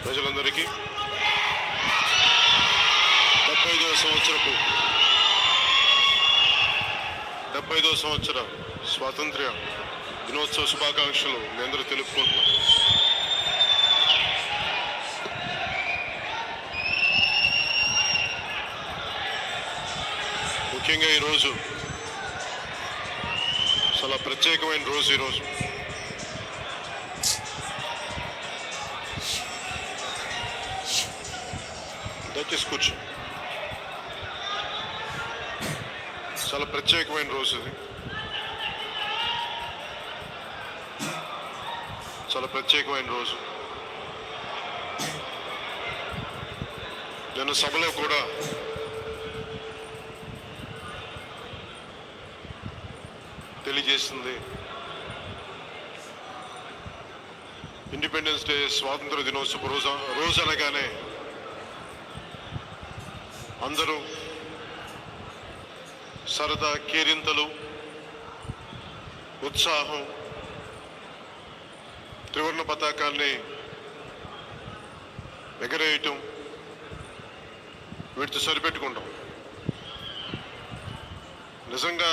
ప్రజలందరికీ 75వ సంవత్సర స్వాతంత్ర్య దినోత్సవ శుభాకాంక్షలు మీ అందరూ తెలుపుకుంటున్నాం. ముఖ్యంగా ఈరోజు చాలా ప్రత్యేకమైన రోజు. ఈరోజు దయచేసి కూర్చో. చాలా ప్రత్యేకమైన రోజు ఇది. చాలా ప్రత్యేకమైన రోజు. నేను సభలో కూడా తెలియజేస్తుంది, ఇండిపెండెన్స్ డే స్వాతంత్ర దినోత్సవ రోజు అనగానే అందరూ సరదా, కేరింతలు, ఉత్సాహం, త్రివర్ణ పతాకాన్ని ఎగరేయటం, వీటితో సరిపెట్టుకుంటాం. నిజంగా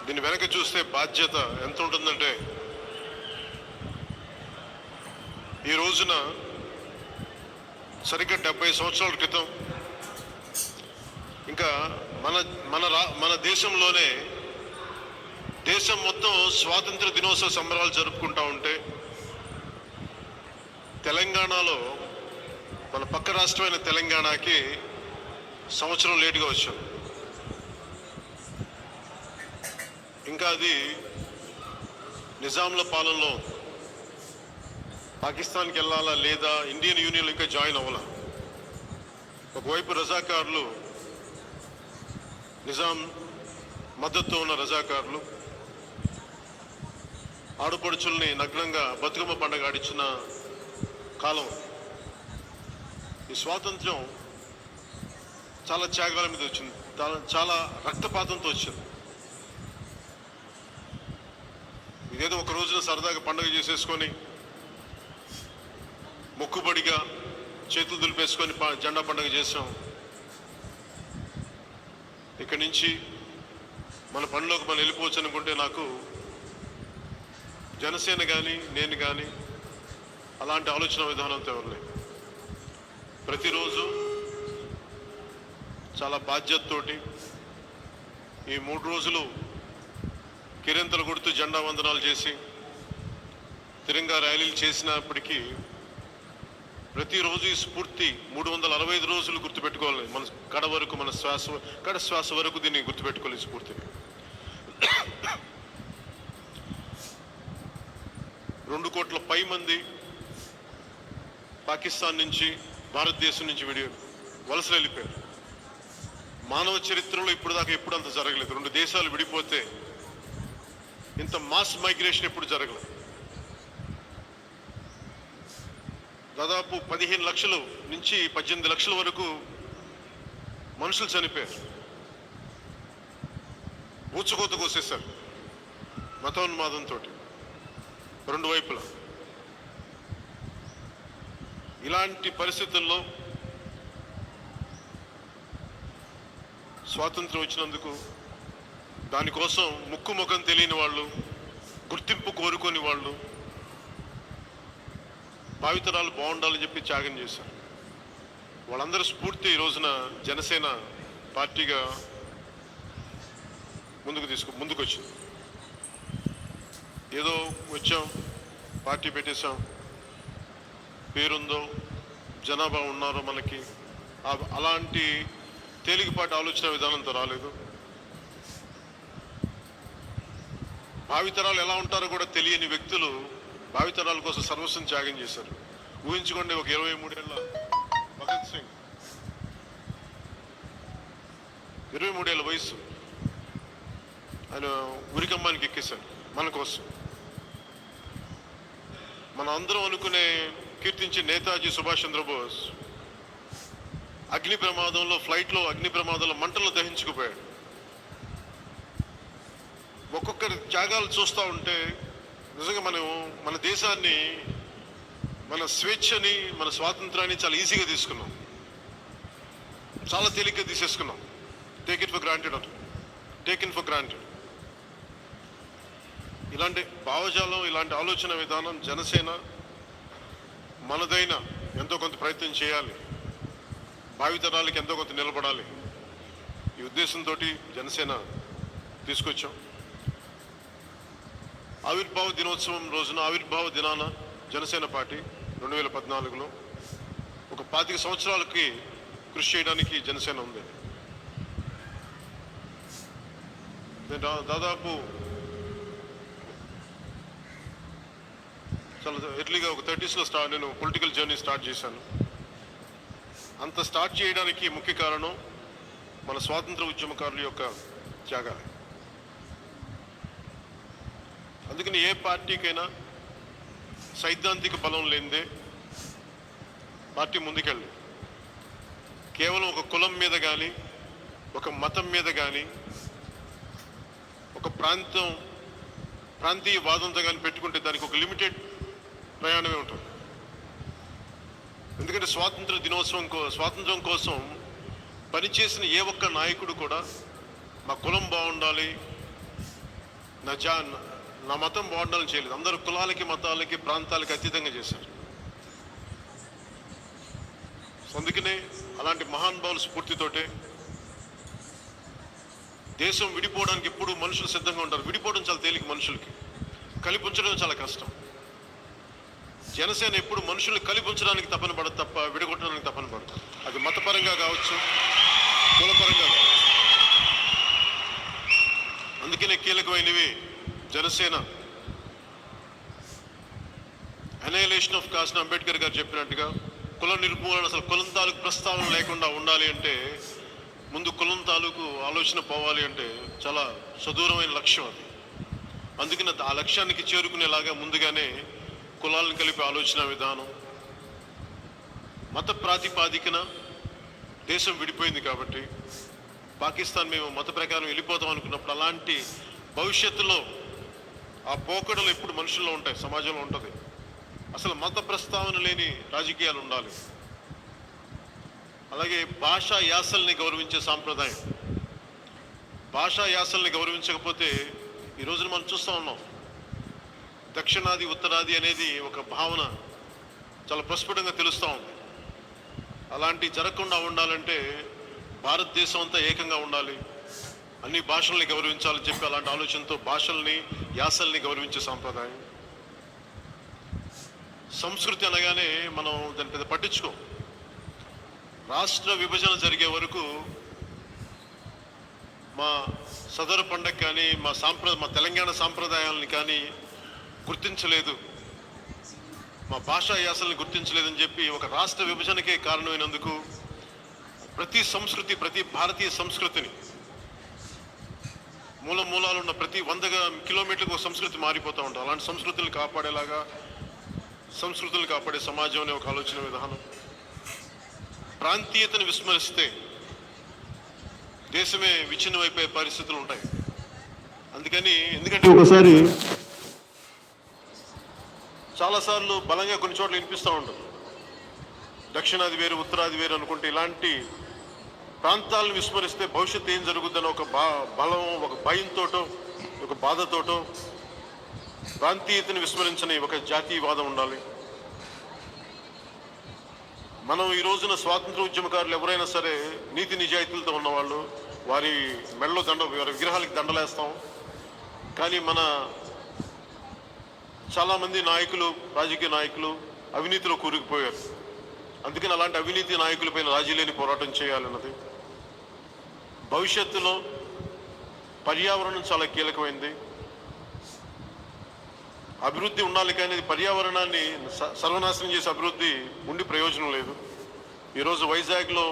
దీని వెనక చూస్తే బాధ్యత ఎంత ఉంటుందంటే, ఈ రోజున సరిగ్గా 70 సంవత్సరాల క్రితం ఇంకా మన దేశంలోనే దేశం మొత్తం స్వాతంత్ర దినోత్సవ సంబరాలు జరుపుకుంటూ ఉంటే, తెలంగాణలో మన పక్క రాష్ట్రమైన తెలంగాణకి సంవత్సరం లేటుగా వచ్చాం. ఇంకా అది నిజాంల పాలనలో పాకిస్తాన్కి వెళ్ళాలా లేదా ఇండియన్ యూనియన్లో ఇంకా జాయిన్ అవ్వాలా. ఒకవైపు రజాకారులు, నిజాం మద్దతుతో ఉన్న రజాకారులు ఆడపడుచుల్ని నగ్నంగా బతుకమ్మ పండుగ ఆడించిన కాలం. ఈ స్వాతంత్ర్యం చాలా త్యాగాల మీద వచ్చింది, చాలా రక్తపాతంతో వచ్చింది. ఇదేదో ఒక రోజున సరదాగా పండుగ చేసేసుకొని మొక్కుబడిగా చేతులు దులిపేసుకొని జెండా పండుగ చేసాం. ఇక్కడి నుంచి మన పనిలోకి మనం వెళ్ళిపోవచ్చు అనుకుంటే, నాకు జనసేన కానీ నేను కానీ అలాంటి ఆలోచన విధానంతో ఎవరిని ప్రతిరోజు చాలా బాధ్యతతోటి ఈ 3 రోజులు కిరింతలు కొడుతూ జెండా వందనాలు చేసి తిరంగా ర్యాలీలు చేసినప్పటికీ ప్రతిరోజు ఈ స్ఫూర్తి 365 రోజులు గుర్తుపెట్టుకోవాలి. మన కడ శ్వాస వరకు దీన్ని గుర్తుపెట్టుకోవాలి. ఈ స్ఫూర్తిని 2 కోట్ల పై మంది పాకిస్తాన్ నుంచి, భారతదేశం నుంచి వలసలు వెళ్ళిపోయారు. మానవ చరిత్రలో ఇప్పుడు దాకా ఎప్పుడు అంత జరగలేదు. 2 దేశాలు విడిపోతే ఇంత మాస్ మైగ్రేషన్ ఎప్పుడు జరగలేదు. దాదాపు 15 లక్షలు నుంచి 18 లక్షల వరకు మనుషులు చనిపోయారు. ఊచకోత కోసేశారు మతోన్మాదంతో 2 వైపులా. ఇలాంటి పరిస్థితుల్లో స్వాతంత్రం వచ్చినందుకు, దానికోసం ముఖం తెలియని వాళ్ళు, గుర్తింపు కోరుకోని వాళ్ళు, భావితరాలు బాగుండాలని చెప్పి త్యాగం చేశారు. వాళ్ళందరూ స్ఫూర్తి ఈ రోజున జనసేన పార్టీగా ముందుకు వచ్చింది. ఏదో వచ్చాం, పార్టీ పెట్టేశాం, పేరుందో, జనాభా ఉన్నారో మనకి, అలాంటి తేలికపాటి ఆలోచన విధానంతో రాలేదు. భావితరాలు ఎలా ఉంటారో కూడా తెలియని వ్యక్తులు భావితరాల కోసం సర్వస్వం త్యాగం చేశారు. ఊహించుకోండి, ఒక 23 ఏళ్ళ భగత్ సింగ్, 23 ఏళ్ళ వయసు, ఆయన ఉరికమ్మానికి ఎక్కేశారు మన కోసం. మన అందరం అనుకునే కీర్తించే నేతాజీ సుభాష్ చంద్రబోస్ ఫ్లైట్లో అగ్ని ప్రమాదంలో మంటల్లో దహించుకుపోయాడు. ఒక్కొక్కరి త్యాగాలు చూస్తూ ఉంటే నిజంగా మన దేశాన్ని మన స్వేచ్ఛని, మన స్వాతంత్రాన్ని చాలా ఈజీగా తీసుకున్నాం, చాలా తేలిగ్గా తీసేసుకున్నాం. టేక్ ఇట్ ఫర్ గ్రాంటెడ్ అంట, టేకెన్ ఫర్ గ్రాంటెడ్. ఇలాంటి భావజాలం, ఇలాంటి ఆలోచన విధానం జనసేన మనదైన ఎంతో కొంత ప్రయత్నం చేయాలి, భావితరాలకి ఎంతో కొంత నిలబడాలి, ఈ ఉద్దేశంతో జనసేన తీసుకొచ్చాం. ఆవిర్భావ దినోత్సవం రోజున, ఆవిర్భావ దినాన జనసేన పార్టీ 2014లో ఒక 25 సంవత్సరాలకి కృషి చేయడానికి జనసేన ఉంది. దాదాపు చాలా ఎర్లీగా ఒక 30sలో నేను పొలిటికల్ జర్నీ స్టార్ట్ చేశాను. అంత స్టార్ట్ చేయడానికి ముఖ్య కారణం మన స్వాతంత్ర ఉద్యమకారుల యొక్క త్యాగాలు. అందుకని ఏ పార్టీకైనా సైద్ధాంతిక బలం లేనిదే పార్టీ ముందుకెళ్ళి, కేవలం ఒక కులం మీద కానీ, ఒక మతం మీద కానీ, ఒక ప్రాంతీయ వాదంతో కానీ పెట్టుకుంటే దానికి ఒక లిమిటెడ్ ప్రయాణమే ఉంటుంది. ఎందుకంటే స్వాతంత్రం కోసం పనిచేసిన ఏ ఒక్క నాయకుడు కూడా మా కులం బాగుండాలి, నా మతం బాగుండాలని చేయలేదు. అందరూ కులాలకి, మతాలకి, ప్రాంతాలకి అతీతంగా చేశారు. అందుకనే అలాంటి మహానుభావుల స్ఫూర్తితోటే దేశం విడిపోవడానికి ఎప్పుడు మనుషులు సిద్ధంగా ఉంటారు. విడిపోవడం చాలా తేలిక, మనుషులకి కలిపి ఉంచడం చాలా కష్టం. జనసేన ఎప్పుడు మనుషులు కలిపి ఉంచడానికి తపన పడదు తప్ప విడగొట్టడానికి తపన పడదు. అది మతపరంగా కావచ్చు, కులపరంగా కావచ్చు. అందుకనే కీలకమైనవి జనసేన అనైలేషన్ ఆఫ్ కాస్ట్. అంబేద్కర్ గారు చెప్పినట్టుగా కుల నిర్మూలన, అసలు కులం తాలూకు ప్రస్తావన లేకుండా ఉండాలి అంటే ముందు కులం తాలూకు ఆలోచన పోవాలి అంటే చాలా సుదూరమైన లక్ష్యం అది. అందుకని ఆ లక్ష్యానికి చేరుకునేలాగా ముందుగానే కులాలను కలిపి ఆలోచన విధానం, మత ప్రాతిపాదికన దేశం విడిపోయింది కాబట్టి పాకిస్తాన్ మేము మత ప్రకారం వెళ్ళిపోతాం అనుకున్నప్పుడు అలాంటి భవిష్యత్తులో ఆ పోకడలు ఎప్పుడు మనుషుల్లో ఉంటాయి, సమాజంలో ఉంటుంది. అసలు మత ప్రస్తావన లేని రాజకీయాలు ఉండాలి. అలాగే భాషా యాసల్ని గౌరవించే సాంప్రదాయం. భాషా యాసల్ని గౌరవించకపోతే ఈ రోజున మనం చూస్తూ ఉన్నాం, దక్షిణాది ఉత్తరాది అనేది ఒక భావన చాలా ప్రస్ఫుటంగా తెలుస్తూ ఉంది. అలాంటి జరగకుండా ఉండాలంటే భారతదేశం అంతా ఏకంగా ఉండాలి, అన్ని భాషల్ని గౌరవించాలని చెప్పి అలాంటి ఆలోచనతో భాషల్ని, యాసల్ని గౌరవించే సాంప్రదాయం. సంస్కృతి అనగానే మనం దాన్ని పెద్ద పట్టించుకోం. రాష్ట్ర విభజన జరిగే వరకు మా సదరు పండగ కానీ, మా తెలంగాణ సాంప్రదాయాలని కానీ గుర్తించలేదు, మా భాషా యాసల్ని గుర్తించలేదని చెప్పి ఒక రాష్ట్ర విభజనకే కారణమైనందుకు ప్రతి సంస్కృతి, ప్రతి భారతీయ సంస్కృతిని, మూలాలు ఉన్న ప్రతి 100 కిలోమీటర్లకు ఒక సంస్కృతి మారిపోతూ ఉంటాం. అలాంటి సంస్కృతులను కాపాడేలాగా, సంస్కృతులను కాపాడే సమాజం అనే ఒక ఆలోచన విధానం. ప్రాంతీయతను విస్మరిస్తే దేశమే విచ్ఛిన్నమైపోయే పరిస్థితులు ఉంటాయి. ఎందుకంటే ఒకసారి చాలాసార్లు బలంగా కొన్ని చోట్ల వినిపిస్తూ ఉంటుంది, దక్షిణాది వేరు, ఉత్తరాది వేరు అనుకుంటే ఇలాంటి ప్రాంతాలను విస్మరిస్తే భవిష్యత్తు ఏం జరుగుతుందని ఒక బలం, ఒక భయంతోటో, ఒక బాధతోటో ప్రాంతీయతను విస్మరించని ఒక జాతీయవాదం ఉండాలి. మనం ఈ రోజున స్వాతంత్ర ఉద్యమకారులు ఎవరైనా సరే నీతి నిజాయితీలతో ఉన్నవాళ్ళు, వారి మెడలో వారి విగ్రహాలకి దండలేస్తాం. కానీ మన చాలామంది నాయకులు, రాజకీయ నాయకులు అవినీతిలో కూరుకుపోయారు. అందుకని అలాంటి అవినీతి నాయకులపైన రాజీ లేని పోరాటం చేయాలన్నది. భవిష్యత్తులో పర్యావరణం చాలా కీలకమైంది. అభివృద్ధి ఉండాలి, కానీ పర్యావరణాన్ని సర్వనాశనం చేసే అభివృద్ధి ఉండి ప్రయోజనం లేదు. ఈరోజు వైజాగ్లో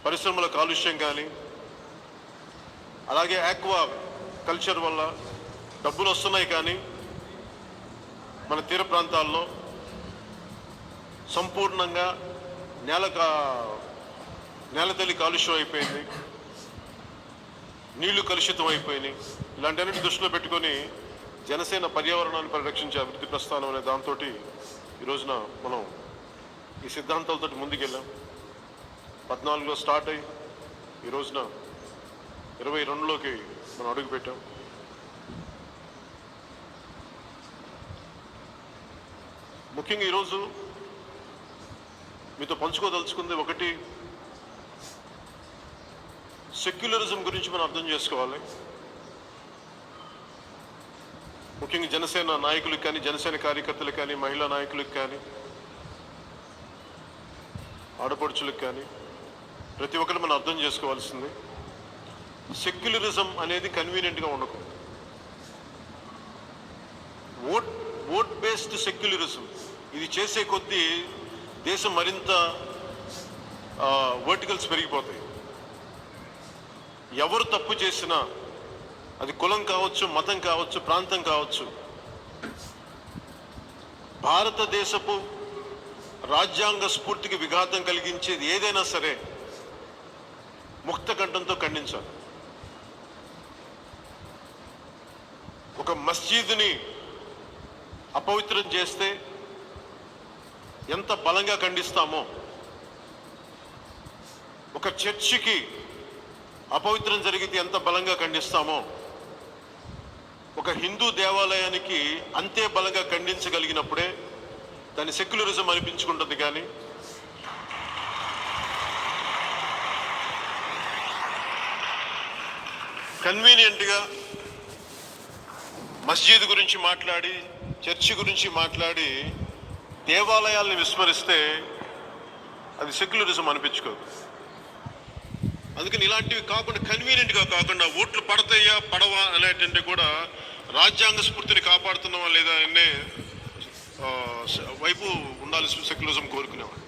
పరిశ్రమల కాలుష్యం కానీ, అలాగే ఆక్వా కల్చర్ వల్ల డబ్బులు వస్తున్నాయి, కానీ మన తీర ప్రాంతాల్లో సంపూర్ణంగా నేలతల్లి కాలుష్యం అయిపోయింది, నీళ్లు కలుషితం అయిపోయినాయి. ఇలాంటి దృష్టిలో పెట్టుకొని జనసేన పర్యావరణాన్ని పరిరక్షించే అభివృద్ధి ప్రస్థానం అనే దాంతో రోజున మనం ఈ సిద్ధాంతాలతో ముందుకెళ్ళాం. 14లో స్టార్ట్ అయ్యి ఈ రోజున 22లోకి మనం అడుగుపెట్టాం. ముఖ్యంగా ఈరోజు మీతో పంచుకోదలుచుకుంది ఒకటి, సెక్యులరిజం గురించి మనం అర్థం చేసుకోవాలి. ముఖ్యంగా జనసేన నాయకులకు కానీ, జనసేన కార్యకర్తలకు కానీ, మహిళా నాయకులకు కానీ, ఆడపడుచులకు కానీ ప్రతి ఒక్కరు మనం అర్థం చేసుకోవాల్సింది, సెక్యులరిజం అనేది కన్వీనియంట్గా ఉండకూడదు. ఓట్ బేస్డ్ సెక్యులరిజం ఇది చేసే కొద్దీ దేశం మరింత వర్టికల్స్ పెరిగిపోతాయి. ఎవరు తప్పు చేసినా, అది కులం కావచ్చు, మతం కావచ్చు, ప్రాంతం కావచ్చు, భారతదేశపు రాజ్యాంగ స్ఫూర్తికి విఘాతం కలిగించేది ఏదైనా సరే ముక్త కంఠంతో ఖండించాలి. ఒక మస్జిద్ని అపవిత్రం చేస్తే ఎంత బలంగా ఖండిస్తామో, ఒక చర్చికి అపవిత్రం జరిగితే ఎంత బలంగా ఖండిస్తామో, ఒక హిందూ దేవాలయానికి అంతే బలంగా ఖండించగలిగినప్పుడే దాన్ని సెక్యులరిజం అనిపించుకుంటుంది. కానీ కన్వీనియంట్గా మస్జిద్ గురించి మాట్లాడి, చర్చి గురించి మాట్లాడి దేవాలయాల్ని విస్మరిస్తే అది సెక్యులరిజం అనిపించుకోదు. అందుకని ఇలాంటివి కాకుండా, కన్వీనియంట్గా కాకుండా, ఓట్లు పడతాయా పడవా అనేటువంటి కూడా రాజ్యాంగ స్ఫూర్తిని కాపాడుతున్నావా లేదా అనే వైపు ఉండాల్సిన సెక్యులరిజం కోరుకునేవాడు.